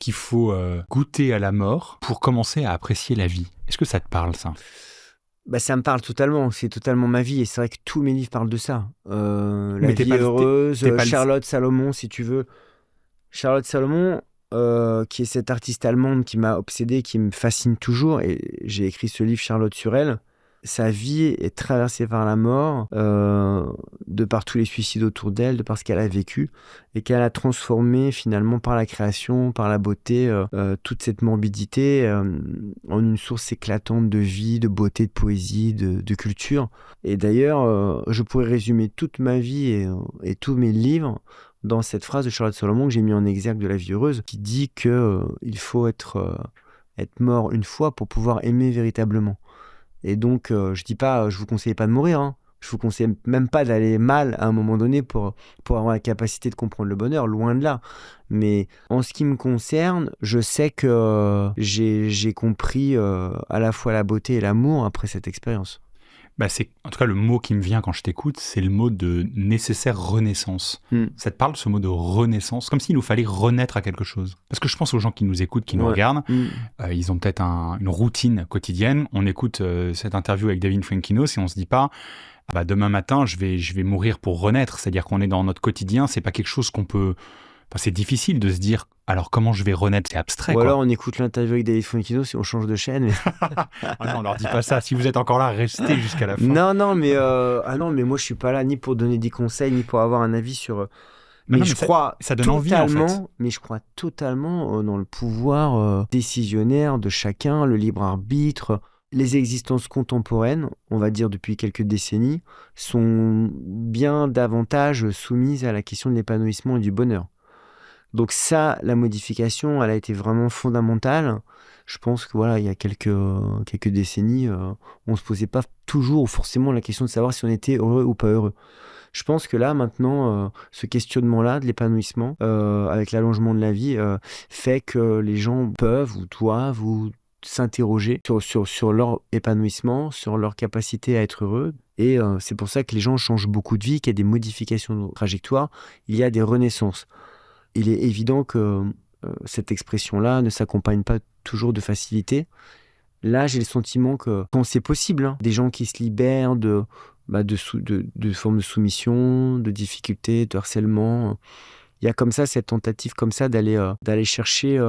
qu'il faut goûter à la mort pour commencer à apprécier la vie. Est-ce que ça te parle, ça? Ça me parle totalement, c'est totalement ma vie et c'est vrai que tous mes livres parlent de ça. La Mais vie heureuse, t'es pas le... Charlotte Salomon, si tu veux. Charlotte Salomon, qui est cette artiste allemande qui m'a obsédé, qui me fascine toujours, et j'ai écrit ce livre Charlotte sur elle. Sa vie est traversée par la mort, de par tous les suicides autour d'elle, de par ce qu'elle a vécu, et qu'elle a transformé finalement par la création, par la beauté, toute cette morbidité en une source éclatante de vie, de beauté, de poésie, de culture. Et d'ailleurs, je pourrais résumer toute ma vie et tous mes livres dans cette phrase de Charlotte Salomon que j'ai mis en exergue de La vie heureuse, qui dit que il faut être mort une fois pour pouvoir aimer véritablement. Et donc, je dis pas, je vous conseille pas de mourir, hein. Je vous conseille même pas d'aller mal à un moment donné pour avoir la capacité de comprendre le bonheur, loin de là. Mais en ce qui me concerne, je sais que j'ai compris à la fois la beauté et l'amour après cette expérience. c'est, en tout cas, le mot qui me vient quand je t'écoute, c'est le mot de nécessaire renaissance. Ça te parle, ce mot de renaissance, comme s'il nous fallait renaître à quelque chose. Parce que je pense aux gens qui nous écoutent, qui nous regardent, ils ont peut-être une routine quotidienne. On écoute cette interview avec David Fuenquinos et on se dit pas, demain matin, je vais mourir pour renaître. C'est-à-dire qu'on est dans notre quotidien, c'est pas quelque chose qu'on peut... c'est difficile de se dire, alors comment je vais renaître? C'est abstrait, quoi. Ou alors on écoute l'interview avec David Fuenquinos et on change de chaîne. Mais... ah non, on leur dit pas ça. Si vous êtes encore là, restez jusqu'à la fin. Non, mais moi je suis pas là ni pour donner des conseils, ni pour avoir un avis sur... Mais je crois ça donne envie, en fait. Mais je crois totalement dans le pouvoir décisionnaire de chacun, le libre arbitre. Les existences contemporaines, on va dire depuis quelques décennies, sont bien davantage soumises à la question de l'épanouissement et du bonheur. Donc ça, la modification, elle a été vraiment fondamentale. Je pense que il y a quelques décennies, on se posait pas toujours forcément la question de savoir si on était heureux ou pas heureux. Je pense que là, maintenant, ce questionnement-là de l'épanouissement, avec l'allongement de la vie, fait que les gens peuvent ou doivent s'interroger sur leur épanouissement, sur leur capacité à être heureux. Et c'est pour ça que les gens changent beaucoup de vie, qu'il y a des modifications de trajectoire, il y a des renaissances. Il est évident que cette expression-là ne s'accompagne pas toujours de facilité. Là, j'ai le sentiment que quand c'est possible, des gens qui se libèrent de formes de soumission, de difficultés, de harcèlement. Il y a comme ça cette tentative comme ça d'aller chercher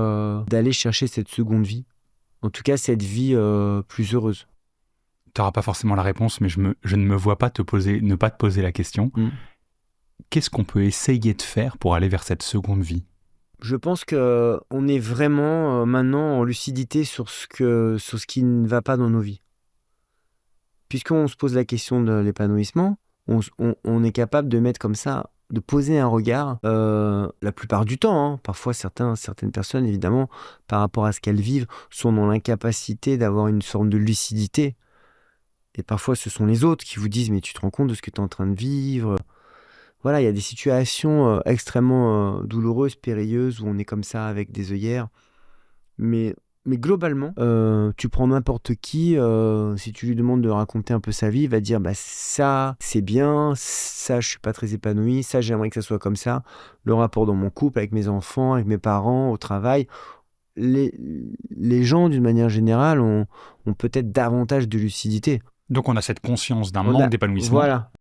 cette seconde vie. En tout cas, cette vie plus heureuse. Tu n'auras pas forcément la réponse, mais je ne me vois pas ne pas te poser la question. Qu'est-ce qu'on peut essayer de faire pour aller vers cette seconde vie? Je pense qu'on est vraiment maintenant en lucidité sur ce qui ne va pas dans nos vies. Puisqu'on se pose la question de l'épanouissement, on est capable de mettre comme ça, de poser un regard, la plupart du temps. Parfois, certaines personnes, évidemment, par rapport à ce qu'elles vivent, sont dans l'incapacité d'avoir une forme de lucidité. Et parfois, ce sont les autres qui vous disent « mais tu te rends compte de ce que tu es en train de vivre ?» Voilà, il y a des situations extrêmement douloureuses, périlleuses, où on est comme ça avec des œillères. Mais globalement, tu prends n'importe qui, si tu lui demandes de raconter un peu sa vie, il va dire ça, c'est bien, ça, je suis pas très épanoui, ça, j'aimerais que ça soit comme ça. Le rapport dans mon couple, avec mes enfants, avec mes parents, au travail. Les gens, d'une manière générale, ont peut-être davantage de lucidité. Donc on a cette conscience d'un manque d'épanouissement. Voilà.